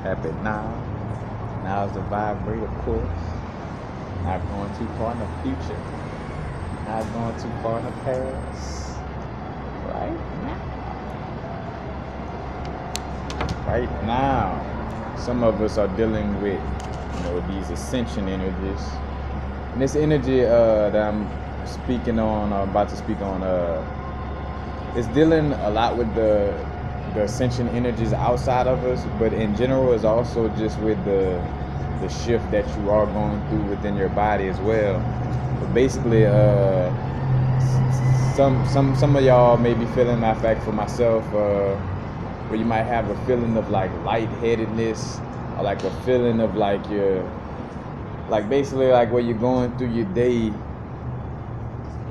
Tap it now. Now's the vibrate, of course. Not going too far in the future. Not going too far in the past. Right now. Right now. Some of us are dealing with, these ascension energies. And this energy that I'm speaking on, or about to speak on, it's dealing a lot with the ascension energies outside of us, but in general is also just with the shift that you are going through within your body as well. But basically, some of y'all may be feeling, matter of fact, for myself, where you might have a feeling of like lightheadedness, or like a feeling of like basically like where you're going through your day,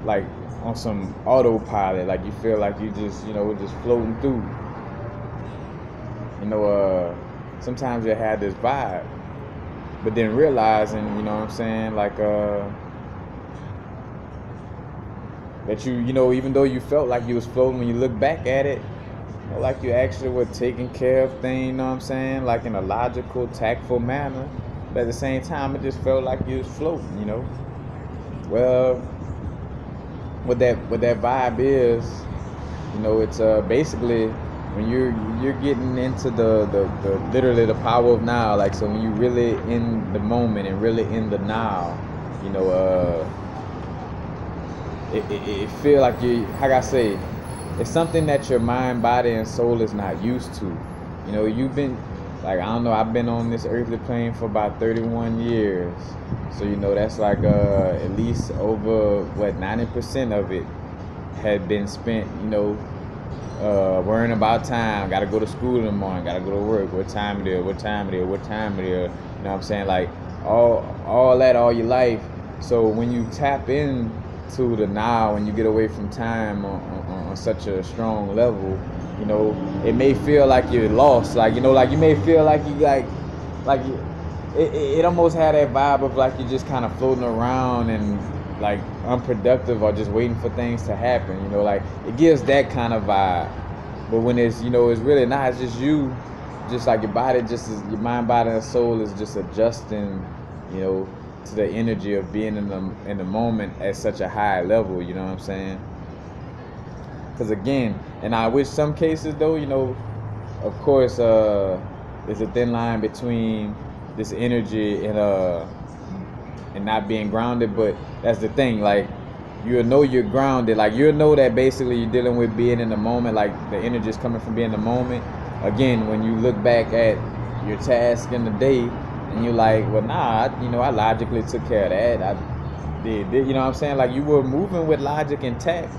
like on some autopilot, like you feel like you just, just floating through. Sometimes you have this vibe, but then realizing, like that even though you felt like you was floating, when you look back at it, like you actually were taking care of things, like in a logical, tactful manner. But at the same time, it just felt like you was floating, Well, what that vibe is, it's basically when you're getting into the literally the power of now. Like, so when you really in the moment and really in the now, it feel like you, how can I say, it's something that your mind, body, and soul is not used to. You've been, like, I don't know, I've been on this earthly plane for about 31 years. So, that's like at least over, 90% of it had been spent, worrying about time. Got to go to school in the morning, got to go to work. What time it is, what time it is, what time it is. You know what I'm saying? Like, all that all your life. So when you tap in to the now, and you get away from time on such a strong level, it may feel like you're lost. Like, like you may feel like you it almost had that vibe of like you're just kind of floating around and like unproductive, or just waiting for things to happen. Like it gives that kind of vibe. But when it's, it's really not. It's just you, just like your body, just as your mind, body, and soul is just adjusting, to the energy of being in the moment at such a high level. You know what I'm saying? Because again, and I wish some cases though, of course, there's a thin line between this energy and not being grounded. But that's the thing, like, you'll know you're grounded, like you'll know that basically you're dealing with being in the moment, like the energy is coming from being in the moment. Again, when you look back at your task in the day, and you're like, well, nah, I logically took care of that. I did, you know what I'm saying? Like, you were moving with logic intact,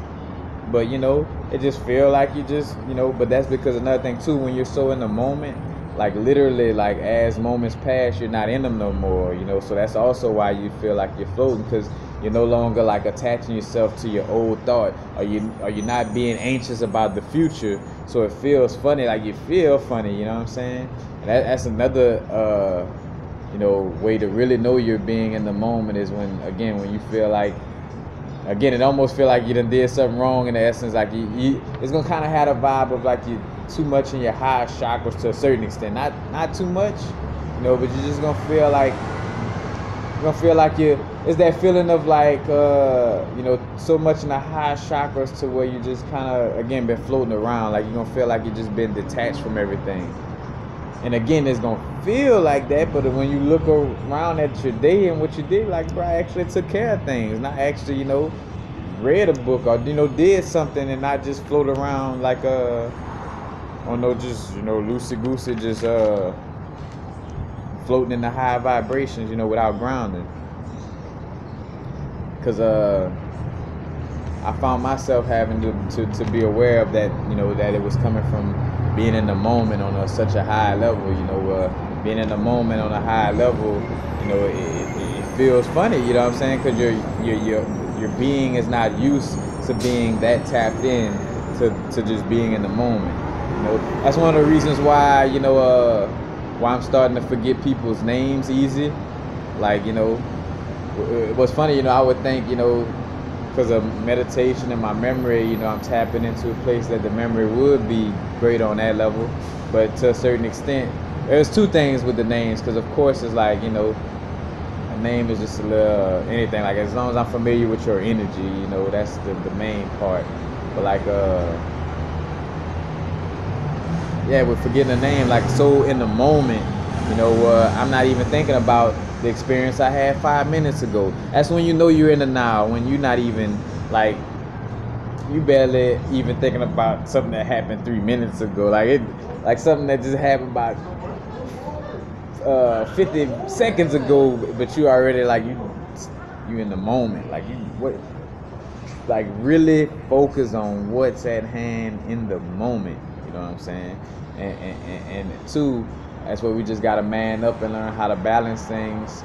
but, it just feel like you just, but that's because another thing, too, when you're so in the moment, like, literally, like, as moments pass, you're not in them no more, So that's also why you feel like you're floating, because you're no longer, like, attaching yourself to your old thought, or you're not being anxious about the future, so it feels funny, like you feel funny, you know what I'm saying? And that's another, way to really know you're being in the moment is when you feel like, it almost feel like you done did something wrong in the essence. Like it's gonna kind of have a vibe of like you too much in your higher chakras to a certain extent. Not too much, but you're just gonna feel like it's that feeling of like so much in the higher chakras to where you just kind of again been floating around. Like you're gonna feel like you just been detached from everything. And again, it's gonna feel like that, but when you look around at your day and what you did, like, bro, I actually took care of things, not actually, read a book or did something, and not just float around like just loosey goosey, just floating in the high vibrations, without grounding. Because I found myself having to be aware of that, that it was coming from being in the moment on such a high level, being in the moment on a high level, it feels funny, you know what I'm saying? Because your being is not used to being that tapped in to just being in the moment. That's one of the reasons why, why I'm starting to forget people's names easy. Like, what's funny, I would think, because of meditation and my memory, I'm tapping into a place that the memory would be great on that level. But to a certain extent, there's two things with the names, because of course it's like, you know, a name is just a little anything. Like as long as I'm familiar with your energy, you know, that's the main part. But like yeah, with forgetting a name, like so in the moment, you know, I'm not even thinking about the experience I had 5 minutes ago. That's when you know you're in the now, when you're not even like, you barely even thinking about something that happened 3 minutes ago. Like something that just happened about 50 seconds ago, but you already like you in the moment. Like you what, like really focus on what's at hand in the moment. You know what I'm saying? And two, that's where we just gotta man up and learn how to balance things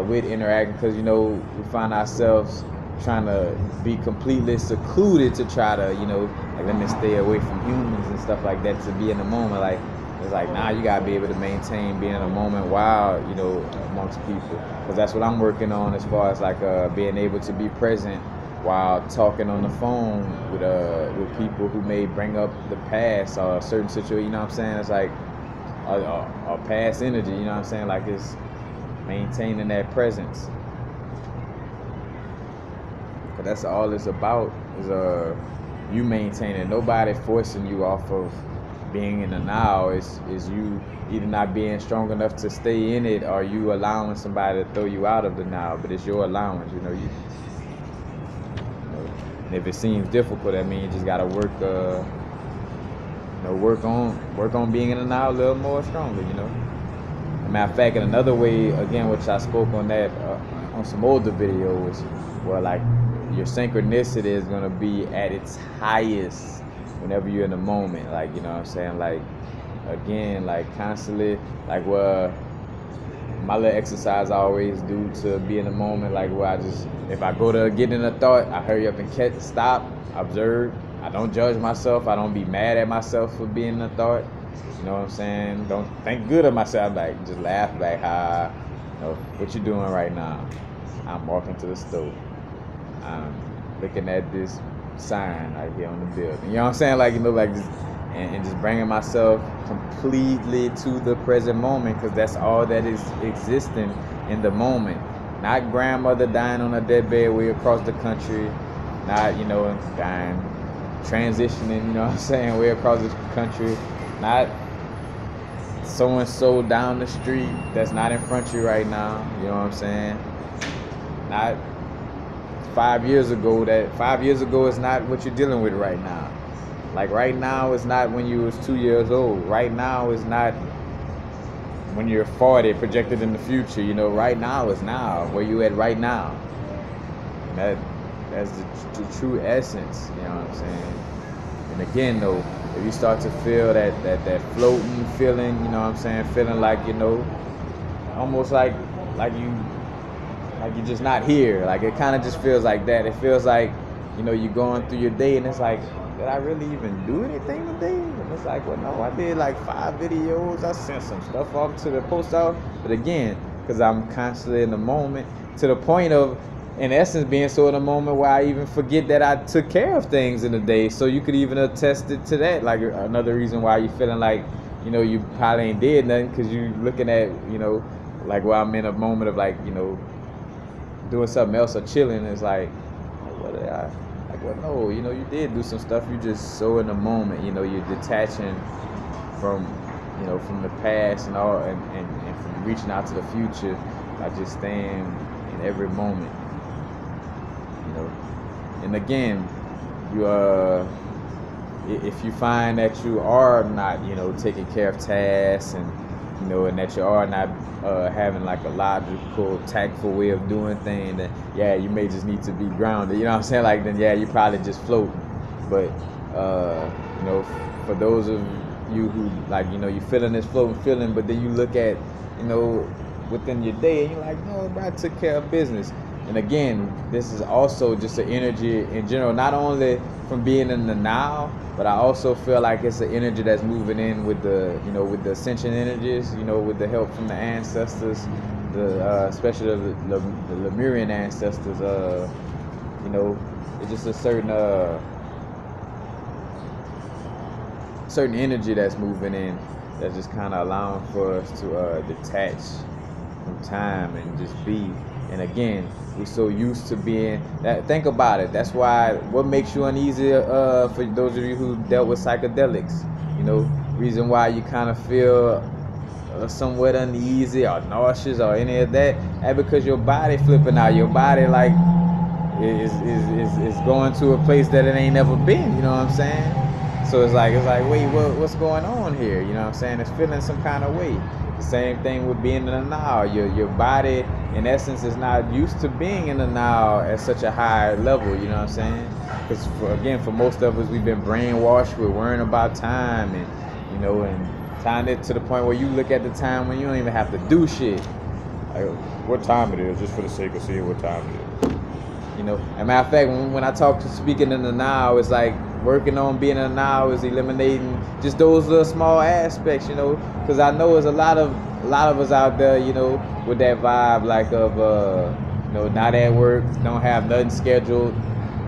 with interacting, because you know we find ourselves trying to be completely secluded to try to, you know, like let me stay away from humans and stuff like that to be in the moment. Like it's like now you gotta be able to maintain being in the moment while, you know, amongst people, because that's what I'm working on as far as like being able to be present while talking on the phone with people who may bring up the past or a certain situation. You know what I'm saying? It's like a past energy. You know what I'm saying? Like it's maintaining that presence. But that's all it's about, is you maintaining. Nobody forcing you off of being in the now. Is you either not being strong enough to stay in it, or you allowing somebody to throw you out of the now. But it's your allowance. You know, and if it seems difficult, I mean, you just gotta work, you know, work on being in the now a little more stronger. You know. As a matter of fact, in another way, again, which I spoke on that on some older videos, where like your synchronicity is gonna be at its highest whenever you're in the moment. Like, you know what I'm saying? Like, again, like constantly, like my little exercise I always do to be in the moment, like where I just, if I go to get in a thought, I hurry up and stop, observe. I don't judge myself. I don't be mad at myself for being in a thought. You know what I'm saying? Don't think good of myself. Like, just laugh back, you know, what you doing right now? I'm walking to the store. I'm looking at this sign right here on the building. You know what I'm saying? Like, you know, like just, and just bringing myself completely to the present moment, because that's all that is existing in the moment. Not grandmother dying on a deathbed way across the country, not, you know, dying, transitioning, you know what I'm saying, way across the country, not so-and-so down the street that's not in front of you right now, you know what I'm saying? Not 5 years ago. That 5 years ago is not what you're dealing with right now. Like right now is not when you was 2 years old. Right now is not when you're 40 projected in the future. You know, right now is now, where you at right now. And that's the true essence, you know what I'm saying? And again though, if you start to feel that floating feeling, you know what I'm saying, feeling like, you know, almost like you're just not here. Like it kind of just feels like that. It feels like, you know, you're going through your day and it's like, did I really even do anything today? And it's like, well, no, I did like 5 videos. I sent some stuff off to the post office. But again, because I'm constantly in the moment, to the point of, in essence, being so in the moment where I even forget that I took care of things in the day. So you could even attest it to that. Like another reason why you're feeling like, you know, you probably ain't did nothing, because you're looking at, you know, like where I'm in a moment of like, you know, doing something else or chilling. It's like, what did I, like, well, no, you know, you did do some stuff. You just so in the moment, you know, you're detaching from, you know, from the past and all, and from reaching out to the future by just staying in every moment, you know. And again, you if you find that you are not, you know, taking care of tasks, and you know, and that you are not having like a logical, tactful way of doing things, then yeah, you may just need to be grounded. You know what I'm saying? Like then yeah, you probably just float. But you know, for those of you who like, you know, you feeling this floating feeling, but then you look at, you know, within your day and you're like, no, bro, I took care of business. And again, this is also just an energy in general, not only from being in the now, but I also feel like it's an energy that's moving in with the, you know, with the ascension energies, you know, with the help from the ancestors, especially the Lemurian ancestors. You know, it's just a certain energy that's moving in, that's just kind of allowing for us to detach from time and just be. And again, we're so used to being that. Think about it. That's why what makes you uneasy, for those of you who dealt with psychedelics, reason why you kind of feel somewhat uneasy or nauseous or any of that, and because your body flipping out, your body like is going to a place that it ain't never been. You know what I'm saying? So it's like wait, what's going on here? You know what I'm saying? It's feeling some kind of way. The same thing with being in the now. Your body, in essence, is not used to being in the now at such a high level. You know what I'm saying? Because for most of us, we've been brainwashed. We're worrying about time, and time it to the point where you look at the time when you don't even have to do shit. Like, what time it is, just for the sake of seeing what time it is. As a matter of fact, when I talk to speaking in the now, it's like working on being in the now is eliminating just those little small aspects, because I know there's a lot of us out there, with that vibe like of, not at work, don't have nothing scheduled,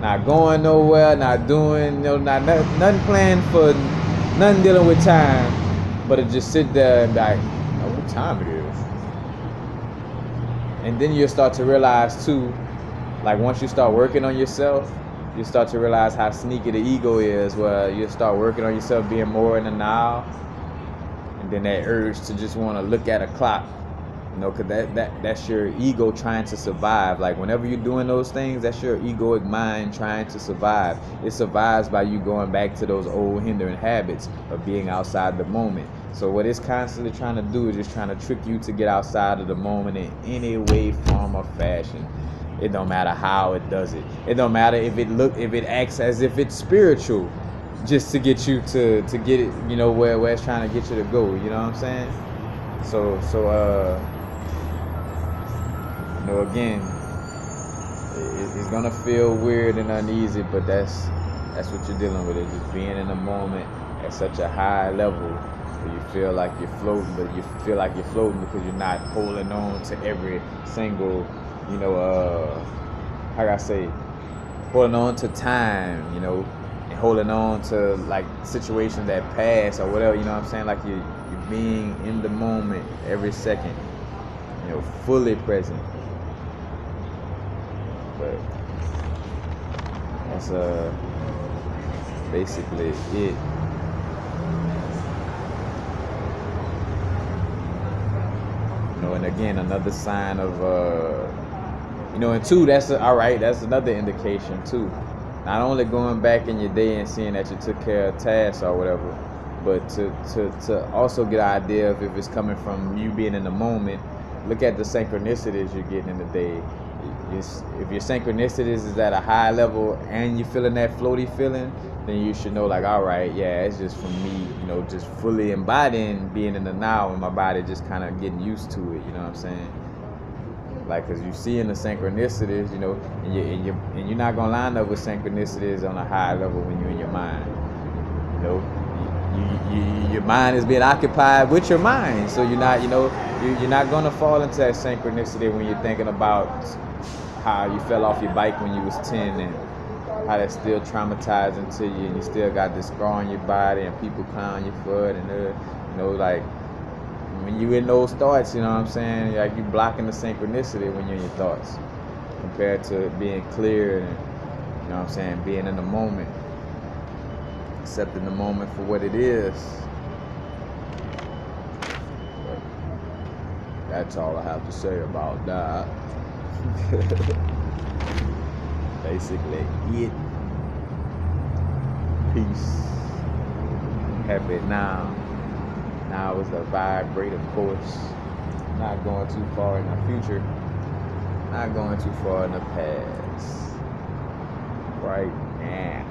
not going nowhere, not doing, nothing planned for, nothing dealing with time, but to just sit there and be like, what time it is? And then you'll start to realize too, like once you start working on yourself, you start to realize how sneaky the ego is, where you start working on yourself, being more in the now, and then that urge to just want to look at a clock, because that's your ego trying to survive. Like whenever you're doing those things, that's your egoic mind trying to survive. It survives by you going back to those old hindering habits of being outside the moment. So what it's constantly trying to do is just trying to trick you to get outside of the moment in any way, form, or fashion. It don't matter how it does it. It don't matter if it acts as if it's spiritual, just to get you to get it, where it's trying to get you to go. You know what I'm saying? So again, it's gonna feel weird and uneasy, but that's what you're dealing with. It's just being in the moment at such a high level where you feel like you're floating, but you feel like you're floating because you're not holding on to every single, how can I say, holding on to time, and holding on to like situations that pass or whatever, you know what I'm saying? Like you're being in the moment every second, fully present. But that's basically it. And again, another sign of and two, that's another indication too. Not only going back in your day and seeing that you took care of tasks or whatever, but to also get an idea of if it's coming from you being in the moment. Look at the synchronicities you're getting in the day. If your synchronicities is at a high level and you're feeling that floaty feeling, then you should know, like, all right, yeah, it's just from me, just fully embodying being in the now, and my body just kind of getting used to it. You know what I'm saying? Like, cause you see in the synchronicities, and you're not gonna line up with synchronicities on a high level when you're in your mind. Your mind is being occupied with your mind, so you're not gonna fall into that synchronicity when you're thinking about how you fell off your bike when you was 10 and how that's still traumatizing to you, and you still got this scar on your body and people clown you for it, and like when you in those thoughts, you know what I'm saying? Like you blocking the synchronicity when you're in your thoughts compared to being clear and, you know what I'm saying, being in the moment, accepting the moment for what it is. But that's all I have to say about that. Basically it. Peace. Happy now. Now is the vibrate, of course. Not going too far in the future. Not going too far in the past. Right now.